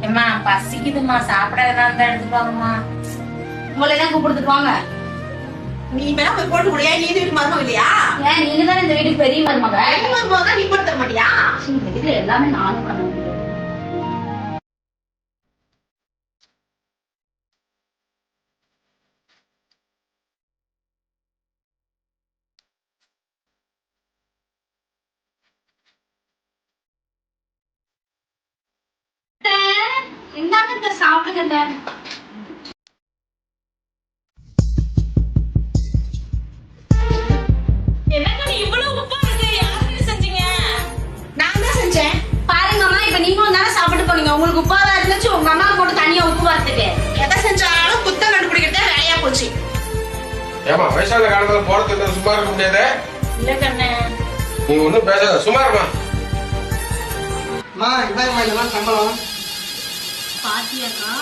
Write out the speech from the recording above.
ஏம்மா பசிக்குதுமா, சாப்பிட எதனா இருந்தா எடுத்துட்டு வாங்கம்மா. உங்களை எல்லாம் கூப்பிடுத்துட்டு வாங்க. நீ வேணா போய் போட்டு முடியா? நீ வீட்டு மருமக இல்லையா? ஏன் நீங்க தானே இந்த வீட்டுக்கு பெரிய மருமக? மருமக நீ போட்டு தர மாட்டியா? இந்த வீட்டுல எல்லாமே நானும் பண்ண முடியும். என்னங்க சாப்பிடுங்க. என்னங்க நீ இவ்வளவு உப்பா இருக்கு? யாருக்கு செஞ்சீங்க? நான் தான் செஞ்சேன். பாருங்க அம்மா, இப்ப நீங்களும் தானே சாப்பிட்டு போனீங்க. உங்களுக்கு உப்பாவா இருந்துச்சு, உங்க அம்மா போட்டு தனியா உப்பு வரத்துக்கு. எதை செஞ்சாலும் குத்தம் கண்டுபிடிக்கிறதே வேலையா போச்சு. ஏமா வயசான காலத்துல போறதுக்கு சும்மா இருக்க முடியாது. இல்ல கண்ணு, நீ ஒண்ணும் பேசாத, சும்மா இருமா. இந்தாங்கம்மா, இதெல்லாம் சம்பளம். பாத்தியாக்கா